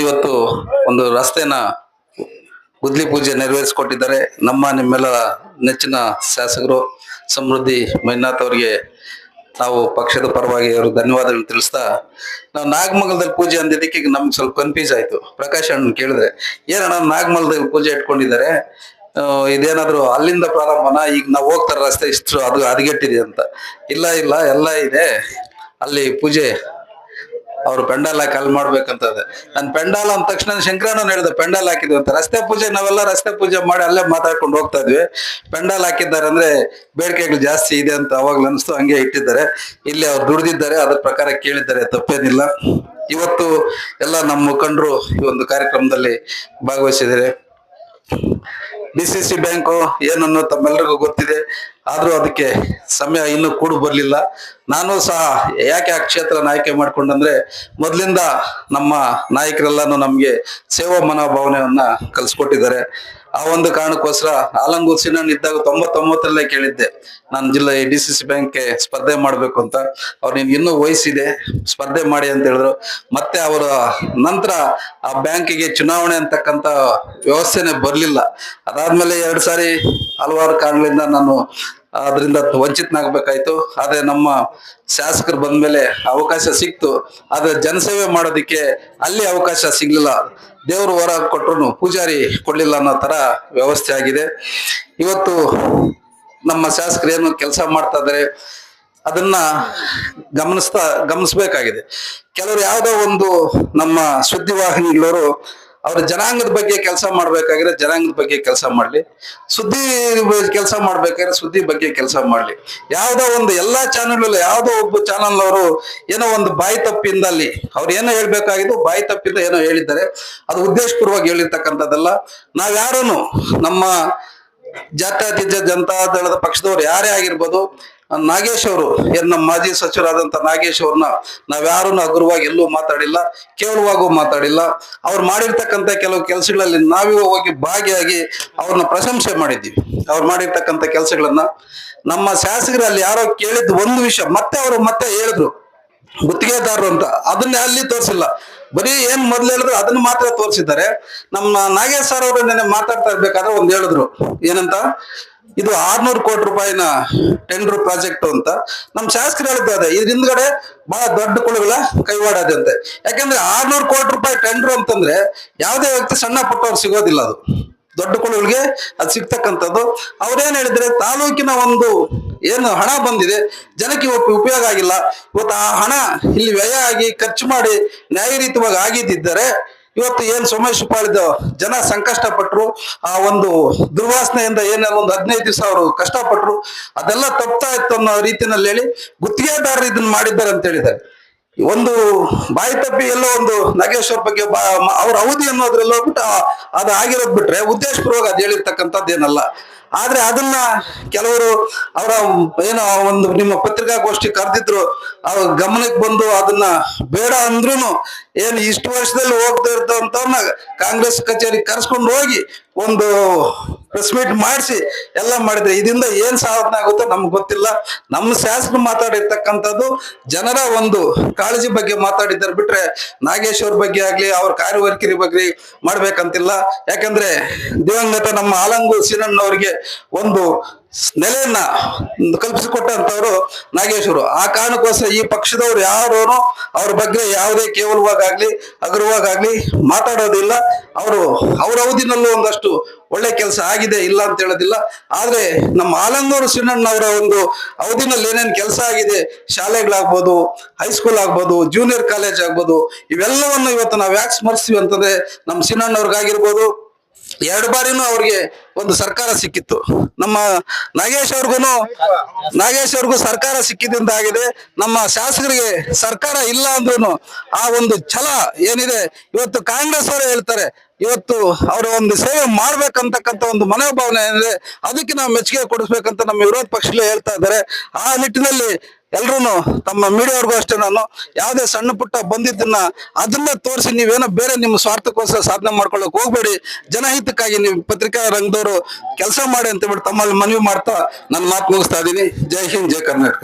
ಇವತ್ತು ಒಂದು ರಸ್ತೆನ ಗುದ್ಲಿ ಪೂಜೆ ನೆರವೇರಿಸಿಕೊಟ್ಟಿದ್ದಾರೆ ನಿಮ್ಮೆಲ್ಲ ನೆಚ್ಚಿನ ಶಾಸಕರು ಸಮೃದ್ಧಿ ಮಂಜುನಾಥ್ ಅವರಿಗೆ ನಾವು ಪಕ್ಷದ ಪರವಾಗಿ ಅವರು ಧನ್ಯವಾದಗಳು ತಿಳಿಸ್ತಾ, ನಾವು ನಾಗಮಂಗಲದಲ್ಲಿ ಪೂಜೆ ಅಂದಿದ್ದಕ್ಕೆ ನಮ್ಗೆ ಸ್ವಲ್ಪ ಕನ್ಫ್ಯೂಸ್ ಆಯ್ತು. ಪ್ರಕಾಶ್ ಅಣ್ಣ ಕೇಳಿದ್ರೆ ಏನಣ್ಣ ನಾಗಮಂಗಲದಲ್ಲಿ ಪೂಜೆ ಇಟ್ಕೊಂಡಿದ್ದಾರೆ, ಇದೇನಾದ್ರು ಅಲ್ಲಿಂದ ಪ್ರಾರಂಭನ, ಈಗ ನಾವು ಹೋಗ್ತಾರ ರಸ್ತೆ ಇಷ್ಟು ಅದು ಹದಗೆಟ್ಟಿದೆ ಅಂತ. ಇಲ್ಲ ಇಲ್ಲ ಎಲ್ಲ ಇದೆ, ಅಲ್ಲಿ ಪೂಜೆ ಅವ್ರು ಪೆಂಡಾಲ್ ಹಾಕಿ ಅಲ್ಲಿ ಮಾಡ್ಬೇಕಂತದೆ. ನಾನು ಪೆಂಡಾಲ್ ಅಂದ ತಕ್ಷಣ ಶಂಕರಣ್ಣ ಹೇಳಿದೆ ಪೆಂಡಾಲ್ ಹಾಕಿದ್ವಿ ಅಂತ. ರಸ್ತೆ ಪೂಜೆ ನಾವೆಲ್ಲ ರಸ್ತೆ ಪೂಜೆ ಮಾಡಿ ಅಲ್ಲೇ ಮಾತಾಡ್ಕೊಂಡು ಹೋಗ್ತಾ ಇದ್ವಿ. ಪೆಂಡಾಲ್ ಹಾಕಿದ್ದಾರೆ ಅಂದ್ರೆ ಬೇಡಿಕೆಗಳು ಜಾಸ್ತಿ ಇದೆ ಅಂತ ಅವಾಗ್ಲೂ ಅನಿಸ್ತು, ಹಂಗೆ ಇಟ್ಟಿದ್ದಾರೆ. ಇಲ್ಲಿ ಅವ್ರು ದುಡ್ದಿದ್ದಾರೆ, ಅದ್ರ ಪ್ರಕಾರ ಕೇಳಿದ್ದಾರೆ, ತಪ್ಪೇನಿಲ್ಲ. ಇವತ್ತು ಎಲ್ಲ ನಮ್ಮ ಮುಖಂಡರು ಈ ಒಂದು ಕಾರ್ಯಕ್ರಮದಲ್ಲಿ ಭಾಗವಹಿಸಿದ್ದಾರೆ. DCC ಬ್ಯಾಂಕು ಏನನ್ನು ತಮ್ಮೆಲ್ಲರಿಗೂ ಗೊತ್ತಿದೆ, ಆದ್ರೂ ಅದಕ್ಕೆ ಸಮಯ ಇನ್ನೂ ಕೂಡ ಬರ್ಲಿಲ್ಲ. ನಾನು ಸಹ ಯಾಕೆ ಆ ಕ್ಷೇತ್ರನ ಆಯ್ಕೆ ಮಾಡ್ಕೊಂಡಂದ್ರೆ, ಮೊದಲಿಂದ ನಮ್ಮ ನಾಯಕರೆಲ್ಲಾನು ನಮ್ಗೆ ಸೇವಾ ಮನೋಭಾವನೆಯನ್ನ ಕಲ್ಸ್ಕೊಟ್ಟಿದ್ದಾರೆ. ಆ ಒಂದು ಕಾರಣಕ್ಕೋಸ್ಕರ ಆಲಂಗೂರು ಸಿನಣ್ಣ ಇದ್ದಾಗ 99ರಲ್ಲೇ ಕೇಳಿದ್ದೆ ನಾನು ಜಿಲ್ಲೆ DCC ಬ್ಯಾಂಕ್ಗೆ ಸ್ಪರ್ಧೆ ಮಾಡ್ಬೇಕು ಅಂತ. ಅವ್ರು ನಿನ್ಗೆ ಇನ್ನೂ ವಯಸ್ಸಿದೆ, ಸ್ಪರ್ಧೆ ಮಾಡಿ ಅಂತ ಹೇಳಿದ್ರು. ಮತ್ತೆ ಅವರ ನಂತರ ಆ ಬ್ಯಾಂಕಿಗೆ ಚುನಾವಣೆ ಅಂತಕ್ಕಂಥ ವ್ಯವಸ್ಥೆನೆ ಬರ್ಲಿಲ್ಲ. ಅದಾದ್ಮೇಲೆ 2 ಸಾರಿ ಹಲವಾರು ಕಾರಣಗಳಿಂದ ನಾನು ಅದರಿಂದ ವಂಚಿತನಾಗಬೇಕಾಯ್ತು. ಆದ್ರೆ ನಮ್ಮ ಶಾಸಕರು ಬಂದ್ಮೇಲೆ ಅವಕಾಶ ಸಿಕ್ತು. ಆದ್ರೆ ಜನಸೇವೆ ಮಾಡೋದಿಕ್ಕೆ ಅಲ್ಲಿ ಅವಕಾಶ ಸಿಗ್ಲಿಲ್ಲ. ದೇವರು ವರ ಕೊಟ್ರು ಪೂಜಾರಿ ಕೊಡ್ಲಿಲ್ಲ ಅನ್ನೋ ತರ ವ್ಯವಸ್ಥೆ ಆಗಿದೆ. ಇವತ್ತು ನಮ್ಮ ಶಾಸಕರು ಏನು ಕೆಲಸ ಮಾಡ್ತಾ ಇದಾರೆ ಅದನ್ನ ಗಮನಿಸ್ಬೇಕಾಗಿದೆ. ಕೆಲವರು ಯಾವ್ದೋ ಒಂದು ನಮ್ಮ ಸುದ್ದಿವಾಹಿನಿಗಳವರು ಅವ್ರ ಜನಾಂಗದ ಬಗ್ಗೆ ಕೆಲಸ ಮಾಡ್ಬೇಕಾಗಿದ್ರೆ ಜನಾಂಗದ ಬಗ್ಗೆ ಕೆಲಸ ಮಾಡ್ಲಿ, ಸುದ್ದಿ ಕೆಲಸ ಮಾಡ್ಬೇಕಾದ್ರೆ ಸುದ್ದಿ ಬಗ್ಗೆ ಕೆಲಸ ಮಾಡ್ಲಿ. ಯಾವ್ದೋ ಒಂದು ಎಲ್ಲಾ ಚಾನೆಲ್ ಯಾವ್ದೋ ಒಬ್ಬ ಚಾನಲ್ ಅವರು ಏನೋ ಒಂದು ಬಾಯಿ ತಪ್ಪಿಂದ ಅಲ್ಲಿ ಅವ್ರು ಏನೋ ಹೇಳ್ಬೇಕಾಗಿದ್ದು ಬಾಯಿ ತಪ್ಪಿಂದ ಏನೋ ಹೇಳಿದ್ದಾರೆ. ಅದು ಉದ್ದೇಶಪೂರ್ವವಾಗಿ ಹೇಳಿರ್ತಕ್ಕಂಥದ್ದಲ್ಲ. ನಾವ್ಯಾರೂನು ನಮ್ಮ ಜಾತ್ಯತೀತ ಜನತಾ ದಳದ ಪಕ್ಷದವ್ರು ಯಾರೇ ಆಗಿರ್ಬೋದು, ನಾಗೇಶ್ ಅವರು ನಮ್ಮ ಮಾಜಿ ಸಚಿವರಾದಂತ ನಾಗೇಶ್ ಅವ್ರನ್ನ ನಾವ್ಯಾರೂ ಹಗುರವಾಗಿ ಎಲ್ಲೂ ಮಾತಾಡಿಲ್ಲ, ಕೇವಲವಾಗೂ ಮಾತಾಡಿಲ್ಲ. ಅವ್ರು ಮಾಡಿರ್ತಕ್ಕಂಥ ಕೆಲವು ಕೆಲಸಗಳಲ್ಲಿ ನಾವೇ ಹೋಗಿ ಭಾಗಿಯಾಗಿ ಅವ್ರನ್ನ ಪ್ರಶಂಸೆ ಮಾಡಿದ್ದೀವಿ. ಅವ್ರು ಮಾಡಿರ್ತಕ್ಕಂಥ ಕೆಲಸಗಳನ್ನ ನಮ್ಮ ಶಾಸಕರಲ್ಲಿ ಯಾರೋ ಕೇಳಿದ್ದು ಒಂದು ವಿಷಯ ಮತ್ತೆ ಹೇಳಿದ್ರು ಗುತ್ತಿಗೆದಾರರು ಅಂತ, ಅದನ್ನ ಅಲ್ಲಿ ತೋರಿಸಿಲ್ಲ. ಬರೀ ಏನ್ ಮೊದ್ಲು ಹೇಳಿದ್ರು ಅದನ್ನ ಮಾತ್ರ ತೋರಿಸಿದ್ದಾರೆ. ನಮ್ಮ ನಾಗೇಶ್ ಸರ್ ಅವರು ನೆನ್ನೆ ಮಾತಾಡ್ತಾ ಇರ್ಬೇಕಾದ್ರೆ ಒಂದ್ ಹೇಳಿದ್ರು, ಏನಂತ, ಇದು 600 ಕೋಟಿ ರೂಪಾಯಿನ ಟೆಂಡರ್ ಪ್ರಾಜೆಕ್ಟ್ ಅಂತ. ನಮ್ಮ ಶಾಸಕರು ಹೇಳಿದ್ದಾರೆ ಇದ್ರ ಹಿಂದ್ಗಡೆ ಬಹಳ ದೊಡ್ಡ ಕುಳುಗಳ ಕೈವಾಡದಂತೆ. ಯಾಕಂದ್ರೆ 600 ಕೋಟಿ ರೂಪಾಯಿ ಟೆಂಡರ್ ಅಂತಂದ್ರೆ ಯಾವುದೇ ವ್ಯಕ್ತಿ ಸಣ್ಣ ಪುಟ್ಟವ್ರು ಸಿಗೋದಿಲ್ಲ, ಅದು ದೊಡ್ಡ ಕುಳುಗಳಿಗೆ ಅದು ಸಿಗ್ತಕ್ಕಂಥದ್ದು. ಅವ್ರೇನ್ ಹೇಳಿದ್ರೆ ತಾಲೂಕಿನ ಒಂದು ಏನು ಹಣ ಬಂದಿದೆ ಜನಕ್ಕೆ ಉಪಯೋಗ ಆಗಿಲ್ಲ. ಇವತ್ತು ಆ ಹಣ ಇಲ್ಲಿ ವ್ಯಯ ಆಗಿ ಖರ್ಚು ಮಾಡಿ ನ್ಯಾಯಯುತವಾಗಿ ಆಗಿದ್ದರೆ ಇವತ್ತು ಏನ್ ಸೋಮೇಶ್ ಪಾಳಿದ ಜನ ಸಂಕಷ್ಟ ಪಟ್ರು, ಆ ಒಂದು ದುರ್ವಾಸನೆಯಿಂದ ಏನೆಲ್ಲ ಒಂದು 15 ದಿವಸ ಅವರು ಕಷ್ಟಪಟ್ರು, ಅದೆಲ್ಲ ತಪ್ತಾ ಇತ್ತು ಅನ್ನೋ ರೀತಿಯಲ್ಲಿ ಹೇಳಿ ಗುತ್ತಿಗೆದಾರರು ಇದನ್ನ ಮಾಡಿದ್ದಾರೆ ಅಂತ ಹೇಳಿದ್ದಾರೆ. ಒಂದು ಬಾಯಿ ತಪ್ಪಿ ಎಲ್ಲೋ ಒಂದು ನಾಗೇಶ್ವರ ಬಗ್ಗೆ ಅವ್ರ ಅವಧಿ ಅನ್ನೋದ್ರಲ್ಲಿ ಹೋಗ್ಬಿಟ್ಟು ಅದು ಆಗಿರೋದ್ ಬಿಟ್ರೆ ಉದ್ದೇಶಪೂರ್ವಕ ಅದು ಹೇಳಿರ್ತಕ್ಕಂಥದ್ದೇನಲ್ಲ. ಆದ್ರೆ ಅದನ್ನ ಕೆಲವರು ಅವರ ಏನೋ ಒಂದು ನಿಮ್ಮ ಪತ್ರಿಕಾಗೋಷ್ಠಿ ಕರೆದಿದ್ರು, ಅವ್ರ ಗಮನಕ್ಕೆ ಬಂದು ಅದನ್ನ ಬೇಡ ಅಂದ್ರೂ ಏನು ಇಷ್ಟು ವರ್ಷದಲ್ಲಿ ಹೋಗ್ತಾ ಇರ್ತವಂತವ್ರನ್ನ ಕಾಂಗ್ರೆಸ್ ಕಚೇರಿ ಕರ್ಸ್ಕೊಂಡು ಹೋಗಿ ಒಂದು ಪ್ರೆಸ್ ಮೀಟ್ ಮಾಡಿಸಿ ಎಲ್ಲ ಮಾಡಿದ್ರೆ ಇದರಿಂದ ಏನ್ ಸಾಧನೆ ಆಗುತ್ತೋ ನಮ್ಗೆ ಗೊತ್ತಿಲ್ಲ. ನಮ್ಮ ಶಾಸಕರು ಮಾತಾಡಿರ್ತಕ್ಕಂಥದ್ದು ಜನರ ಒಂದು ಕಾಳಜಿ ಬಗ್ಗೆ ಮಾತಾಡಿದ್ದಾರೆ ಬಿಟ್ರೆ ನಾಗೇಶ್ ಅವ್ರ ಬಗ್ಗೆ ಆಗ್ಲಿ ಅವ್ರ ಕಾರ್ಯವೈಖರಿ ಬಗ್ಗೆ ಮಾಡ್ಬೇಕಂತಿಲ್ಲ. ಯಾಕಂದ್ರೆ ದಿವಂಗತ ನಮ್ಮ ಆಲಂಗೂರು ಸಿನಣ್ಣವ್ರಿಗೆ ಒಂದು ನೆಲೆಯನ್ನ ಕಲ್ಪಿಸಿಕೊಟ್ಟಂತವ್ರು ನಾಗೇಶ್ವರು. ಆ ಕಾರಣಕ್ಕೋಸ್ಕರ ಈ ಪಕ್ಷದವ್ರು ಯಾರು ಅವ್ರ ಬಗ್ಗೆ ಯಾವುದೇ ಕೇವಲವಾಗಾಗ್ಲಿ ಹಗುರವಾಗಾಗ್ಲಿ ಮಾತಾಡೋದಿಲ್ಲ. ಅವ್ರ ಅವಧಿನಲ್ಲೂ ಒಂದಷ್ಟು ಒಳ್ಳೆ ಕೆಲಸ ಆಗಿದೆ, ಇಲ್ಲ ಅಂತ ಹೇಳೋದಿಲ್ಲ. ಆದ್ರೆ ನಮ್ಮ ಆಲಂಗೂರು ಸಿನಣ್ಣವರ ಒಂದು ಅವಧಿನಲ್ಲಿ ಏನೇನು ಕೆಲಸ ಆಗಿದೆ, ಶಾಲೆಗಳಾಗ್ಬೋದು, ಹೈಸ್ಕೂಲ್ ಆಗ್ಬೋದು, ಜೂನಿಯರ್ ಕಾಲೇಜ್ ಆಗ್ಬೋದು, ಇವೆಲ್ಲವನ್ನು ಇವತ್ತು ನಾವು ಯಾಕೆ ಸ್ಮರಿಸ್ತೀವಿ ಅಂತಂದ್ರೆ ನಮ್ಮ ಸಿನಣ್ಣವ್ರಿಗಾಗಿರ್ಬೋದು 2 ಬಾರಿನೂ ಅವ್ರಿಗೆ ಒಂದು ಸರ್ಕಾರ ಸಿಕ್ಕಿತ್ತು. ನಮ್ಮ ನಾಗೇಶ್ ಅವ್ರಿಗೂ ಸರ್ಕಾರ ಸಿಕ್ಕಿದ್ದಿಂದ ಆಗಿದೆ. ನಮ್ಮ ಶಾಸಕರಿಗೆ ಸರ್ಕಾರ ಇಲ್ಲ ಅಂದ್ರೂ ಆ ಒಂದು ಛಲ ಏನಿದೆ ಇವತ್ತು ಕಾಂಗ್ರೆಸ್ ಅವರು ಹೇಳ್ತಾರೆ, ಇವತ್ತು ಅವರ ಒಂದು ಸೇವೆ ಮಾಡ್ಬೇಕಂತಕ್ಕಂಥ ಒಂದು ಮನೋಭಾವನೆ ಏನಿದೆ ಅದಕ್ಕೆ ನಾವು ಮೆಚ್ಚುಗೆ ಕೊಡಿಸ್ಬೇಕಂತ ನಮ್ಮ ವಿರೋಧ ಪಕ್ಷಗಳು ಹೇಳ್ತಾ ಇದ್ದಾರೆ. ಆ ನಿಟ್ಟಿನಲ್ಲಿ ಎಲ್ರೂ ತಮ್ಮ ಮೀಡಿಯಾವ್ರಿಗೂ ಅಷ್ಟೇ, ನಾನು ಯಾವುದೇ ಸಣ್ಣ ಪುಟ್ಟ ಬಂದಿದ್ದನ್ನ ಅದನ್ನ ತೋರಿಸಿ ನೀವೇನೋ ಬೇರೆ ನಿಮ್ಮ ಸ್ವಾರ್ಥಕ್ಕೋಸ್ಕರ ಸಾಧನೆ ಮಾಡ್ಕೊಳ್ಳೋಕೆ ಹೋಗ್ಬೇಡಿ. ಜನಹಿತಕ್ಕಾಗಿ ನೀವು ಪತ್ರಿಕಾ ರಂಗದವರು ಕೆಲಸ ಮಾಡಿ ಅಂತ ಬಿಟ್ಟು ತಮ್ಮಲ್ಲಿ ಮನವಿ ಮಾಡ್ತಾ ನನ್ನ ಮಾತು ಮುಗಿಸ್ತಾ ಇದ್ದೀನಿ. ಜೈ ಹಿಂದ್, ಜೈ ಕರ್ನಾಟಕ.